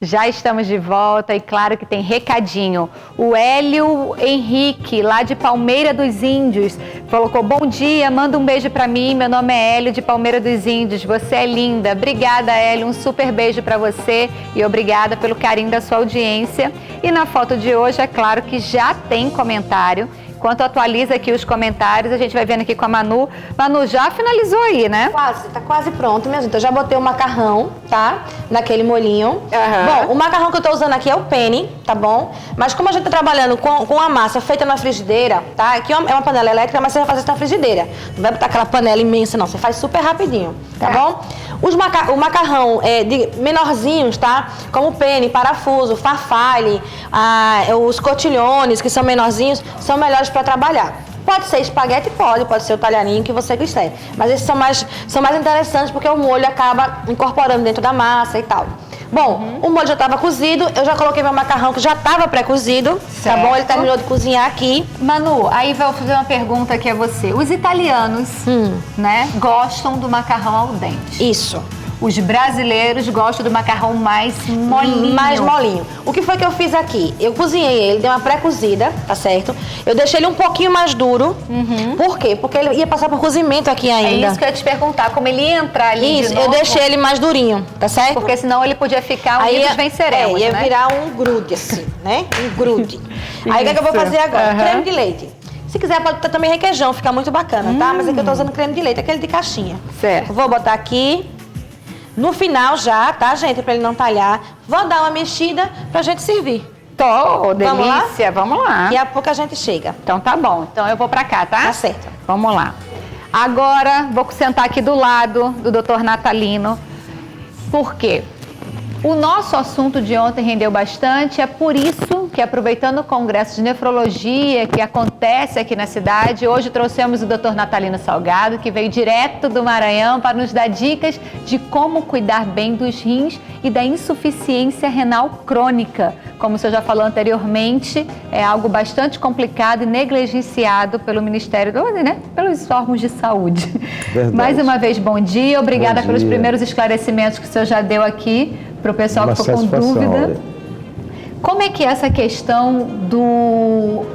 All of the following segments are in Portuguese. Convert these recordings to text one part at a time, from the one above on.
Já estamos de volta e claro que tem recadinho. O Hélio Henrique, lá de Palmeira dos Índios, colocou: bom dia, manda um beijo pra mim, meu nome é Hélio de Palmeira dos Índios, você é linda. Obrigada, Hélio, um super beijo pra você e obrigada pelo carinho da sua audiência. E na foto de hoje, é claro que já tem comentário. Enquanto atualiza aqui os comentários, a gente vai vendo aqui com a Manu. Manu, já finalizou aí, né? Quase, tá quase pronto, minha gente. Eu já botei o macarrão, tá? Naquele molhinho. Bom, o macarrão que eu tô usando aqui é o penne, tá bom? Mas como a gente tá trabalhando com a massa feita na frigideira, tá? Aqui é uma panela elétrica, mas você vai fazer isso na frigideira. Não vai botar aquela panela imensa, não. Você faz super rapidinho, tá bom? O macarrão de menorzinhos, tá? Como o penne, parafuso, farfalle, os cotilhones, que são menorzinhos, são melhores para trabalhar. Pode ser espaguete, pode ser o talharinho que você quiser. Mas esses são mais interessantes porque o molho acaba incorporando dentro da massa e tal. Bom, o molho já estava cozido, eu já coloquei meu macarrão que já estava pré-cozido, tá bom? Ele terminou de cozinhar aqui. Manu, aí vou fazer uma pergunta aqui a você. Os italianos, né, gostam do macarrão al dente. Isso. Os brasileiros gostam do macarrão mais molinho. Mais molinho. O que foi que eu fiz aqui? Eu cozinhei ele, dei uma pré-cozida, tá certo? Eu deixei ele um pouquinho mais duro. Por quê? Porque ele ia passar por cozimento aqui ainda. É isso que eu ia te perguntar, como ele ia entrar ali Isso, de novo. eu deixei ele mais durinho, tá certo? Porque senão ele podia ficar unidos venceremos, ia né? virar um grude assim, né? Um grude. Aí o que eu vou fazer agora? Creme de leite. Se quiser pode ter também requeijão, fica muito bacana, tá? Mas aqui eu tô usando creme de leite, aquele de caixinha. Certo. Vou botar aqui. No final já, tá, gente? Pra ele não talhar. Vou dar uma mexida pra gente servir. Tô, delícia. Vamos lá. Daqui a pouco a gente chega. Então tá bom. Então eu vou pra cá, tá? Tá certo. Vamos lá. Agora vou sentar aqui do lado do Dr. Natalino. Por quê? O nosso assunto de ontem rendeu bastante, é por isso que, aproveitando o Congresso de Nefrologia que acontece aqui na cidade, hoje trouxemos o Dr. Natalino Salgado, que veio direto do Maranhão para nos dar dicas de como cuidar bem dos rins e da insuficiência renal crônica. Como o senhor já falou anteriormente, é algo bastante complicado e negligenciado pelo Ministério, né? Pelos órgãos de saúde. Verdade. Mais uma vez, bom dia. Obrigada Bom pelos dia. primeiros esclarecimentos que o senhor já deu aqui para o pessoal que ficou com dúvida. Como é que é essa questão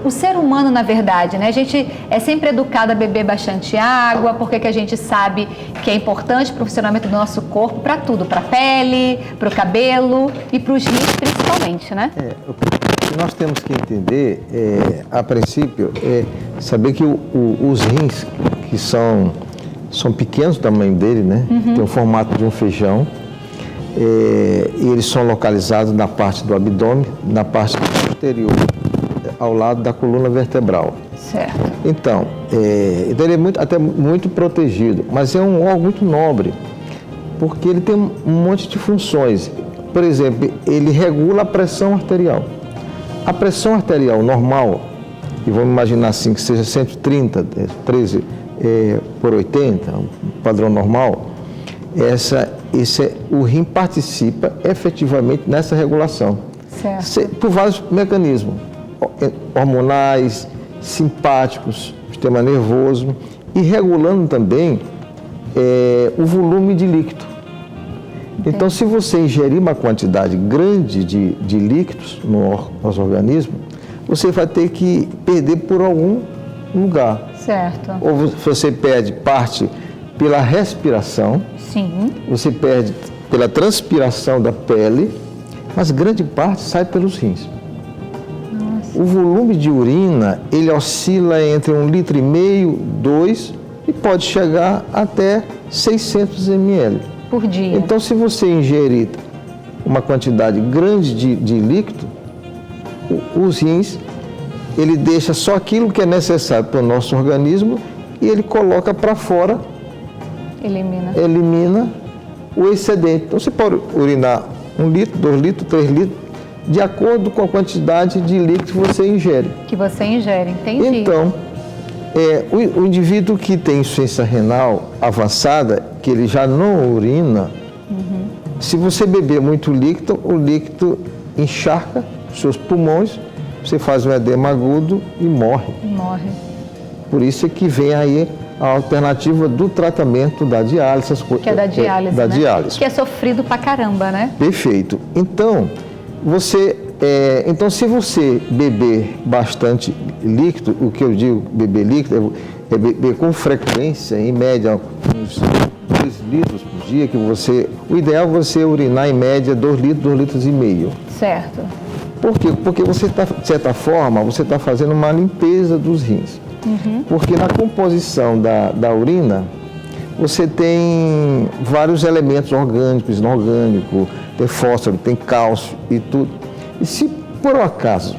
o ser humano, na verdade, né? A gente é sempre educado a beber bastante água, porque que a gente sabe que é importante para o funcionamento do nosso corpo, para tudo, para a pele, para o cabelo e para os rins principalmente, né? O que nós temos que entender, a princípio, é saber que os rins, que são pequenos o tamanho dele, né? Tem o formato de um feijão. E eles são localizados na parte do abdômen, na parte posterior, ao lado da coluna vertebral. Certo. Então ele é até muito protegido, mas é um órgão muito nobre, porque ele tem um monte de funções. Por exemplo, ele regula a pressão arterial. A pressão arterial normal, e vamos imaginar assim que seja 130, 13 por 80, um padrão normal, o rim participa efetivamente nessa regulação. Certo. Por vários mecanismos, hormonais, simpáticos, sistema nervoso, e regulando também o volume de líquido. Então, se você ingerir uma quantidade grande de líquidos no nosso organismo, você vai ter que perder por algum lugar. Certo. Ou você perde parte pela respiração. Sim. Você perde pela transpiração da pele, mas grande parte sai pelos rins. Nossa. O volume de urina, ele oscila entre 1,5 litro, 2, e pode chegar até 600 ml. Por dia. Então, se você ingerir uma quantidade grande de líquido, os rins, ele deixa só aquilo que é necessário para o nosso organismo e ele coloca para fora. Elimina o excedente. Então, você pode urinar 1 litro, 2 litros, 3 litros, de acordo com a quantidade de líquido que você ingere. Entendi. Então, o indivíduo que tem insuficiência renal avançada, que ele já não urina, se você beber muito líquido, o líquido encharca os seus pulmões, você faz um edema agudo e morre. Morre. Por isso é que vem aí a alternativa do tratamento da diálise. Essas Que é da diálise, da né? diálise. Que é sofrido pra caramba, né? Perfeito. Então, se você beber bastante líquido, o que eu digo beber líquido é beber com frequência, em média, uns 2 litros por dia, o ideal é você urinar em média 2 litros e meio. Certo. Por quê? Porque você está, de certa forma, você está fazendo uma limpeza dos rins. Porque na composição da urina, você tem vários elementos orgânicos, inorgânicos, tem fósforo, tem cálcio e tudo. E se por um acaso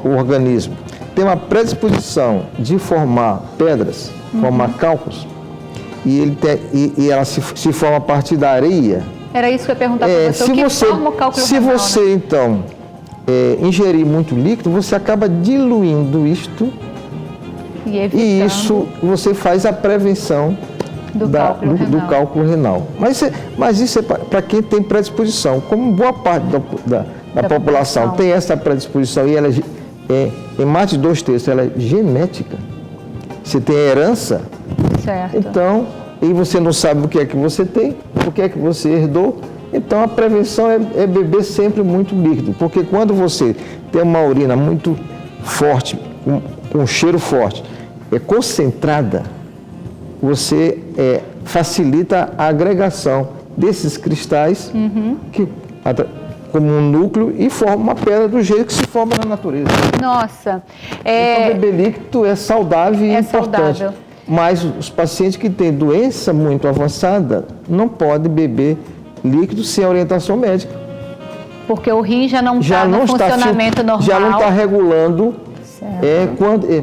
o organismo tem uma predisposição de formar pedras, formar cálcuos, e ela se forma a partir da areia. Era isso que eu ia perguntar para você. O que forma o cálculo renal, Se você, né? então, ingerir muito líquido, você acaba diluindo isto e isso você faz a prevenção do cálculo renal. Mas isso é para quem tem predisposição. Como boa parte da população tem essa predisposição e ela em mais de 2/3 ela é genética, você tem herança, Certo. então, e você não sabe o que é que você tem, o que é que você herdou, então a prevenção é beber sempre muito líquido, porque quando você tem uma urina muito forte, com cheiro forte, concentrada, você facilita a agregação desses cristais como um núcleo e forma uma pedra do jeito que se forma na natureza. Nossa. Então, beber líquido é saudável e importante. Saudável. Mas os pacientes que têm doença muito avançada não podem beber líquido sem orientação médica. Porque o rim já não está no funcionamento normal. Já não está regulando.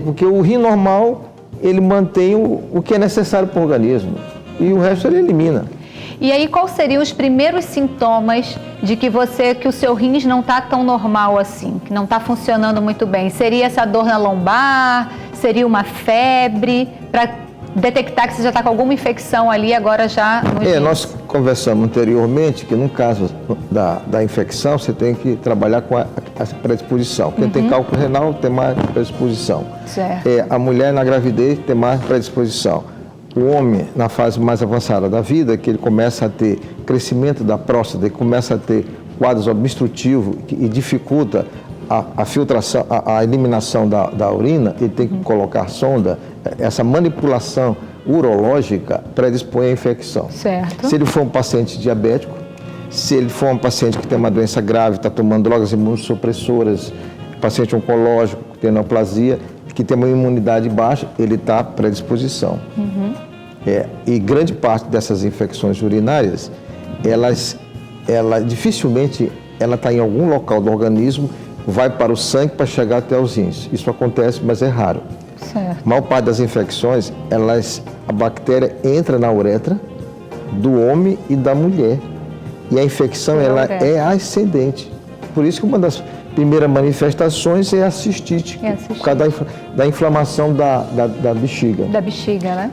Porque o rim normal, ele mantém o que é necessário para o organismo. E o resto ele elimina. E aí, quais seriam os primeiros sintomas de que o seu rins não está tão normal assim, que não está funcionando muito bem? Seria essa dor na lombar? Seria uma febre? Para detectar que você já está com alguma infecção ali agora já no rins? Nós conversamos anteriormente que no caso da infecção, você tem que trabalhar com a predisposição. Quem tem cálculo renal tem mais predisposição. Certo. A mulher na gravidez tem mais predisposição. O homem, na fase mais avançada da vida, que ele começa a ter crescimento da próstata, ele começa a ter quadros obstrutivos e dificulta a filtração, a eliminação da urina, ele tem que colocar sonda. Essa manipulação urológica predispõe à infecção. Certo. Se ele for um paciente diabético, se ele for um paciente que tem uma doença grave, está tomando drogas imunossupressoras, paciente oncológico, que tem neoplasia, que tem uma imunidade baixa, ele está à predisposição. E grande parte dessas infecções urinárias, ela dificilmente ela está em algum local do organismo, vai para o sangue para chegar até os rins. Isso acontece, mas é raro. Certo. A maior parte das infecções, a bactéria entra na uretra do homem e da mulher. E a infecção ela é ascendente. Por isso que uma das primeiras manifestações é a cistite, por causa da inflamação da bexiga. Da bexiga, né?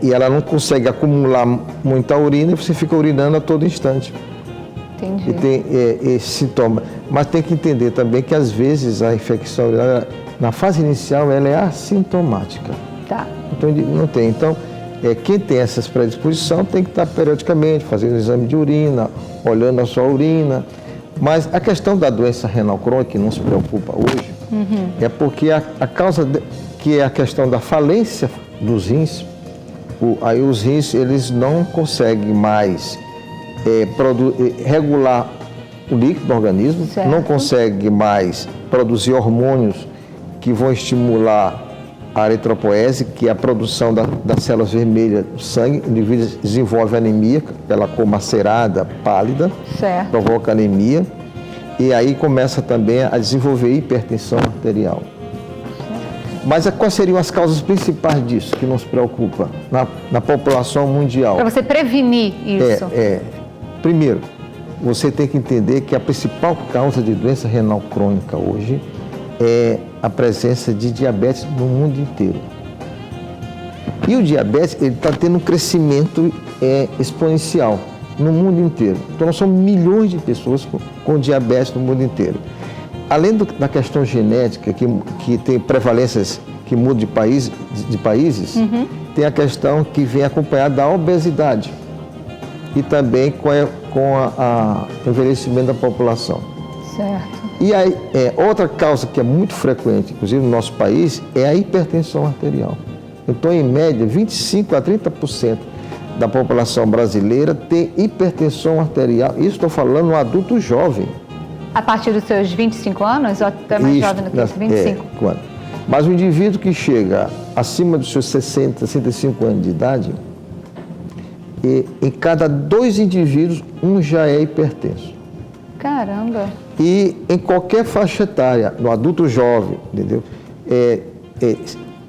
E ela não consegue acumular muita urina e você fica urinando a todo instante. Entendi. E tem esse sintoma. Mas tem que entender também que às vezes a infecção urinária, na fase inicial, ela é assintomática. Tá. Então não tem. Então, quem tem essas predisposições tem que estar periodicamente fazendo exame de urina, olhando a sua urina. Mas a questão da doença renal crônica, que não se preocupa hoje, é porque a causa que é a questão da falência dos rins, aí os rins eles não conseguem mais regular o líquido do organismo, certo. Não conseguem mais produzir hormônios que vão estimular a eritropoese, que é a produção das células vermelhas do sangue. O indivíduo desenvolve anemia, pela cor macerada, pálida, certo. Provoca anemia, e aí começa também a desenvolver hipertensão arterial. Mas quais seriam as causas principais disso, que nos preocupa na população mundial? Para você prevenir isso. Primeiro, você tem que entender que a principal causa de doença renal crônica hoje é a presença de diabetes no mundo inteiro. E o diabetes está tendo um crescimento exponencial no mundo inteiro. Então, nós somos milhões de pessoas com diabetes no mundo inteiro. Além da questão genética, que tem prevalências que muda de países, tem a questão que vem acompanhada da obesidade e também com o envelhecimento da população. Certo. E aí, outra causa que é muito frequente, inclusive no nosso país, é a hipertensão arterial. Então, em média, 25% a 30% da população brasileira tem hipertensão arterial. Isso estou falando no adulto jovem. A partir dos seus 25 anos ou até mais jovem do que isso? 25? Anos. Mas o indivíduo que chega acima dos seus 60, 65 anos de idade, em cada 2 indivíduos, um já é hipertenso. Caramba! E em qualquer faixa etária, no adulto jovem, entendeu?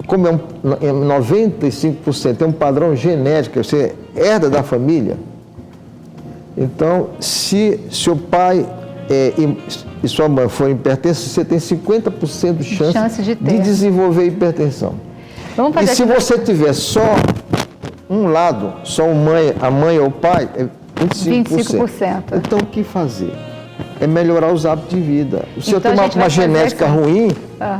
Como 95% é um padrão genético, você herda da família. Então, se seu pai e sua mãe forem hipertensos, você tem 50% de chance de desenvolver hipertensão. E se você tiver só um lado, só a mãe ou o pai, é 25%. Então, o que fazer? É melhorar os hábitos de vida. Se eu tenho uma genética ruim,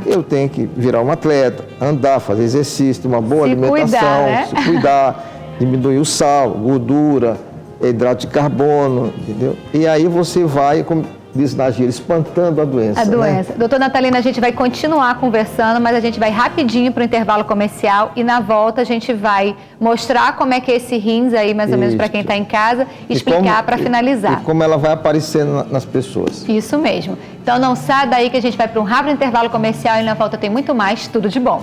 eu tenho que virar um atleta, andar, fazer exercício, ter uma boa alimentação, se cuidar, diminuir o sal, gordura, hidrato de carbono, entendeu? E aí você vai, como diz na gíria, espantando a doença. Né? Doutora Natalina, a gente vai continuar conversando, mas a gente vai rapidinho para o intervalo comercial e na volta a gente vai mostrar como é que é esse rins aí, mais ou menos para quem está em casa, e explicar para finalizar. E como ela vai aparecendo nas pessoas. Isso mesmo. Então não sai daí que a gente vai para um rápido intervalo comercial e na volta tem muito mais. Tudo de bom.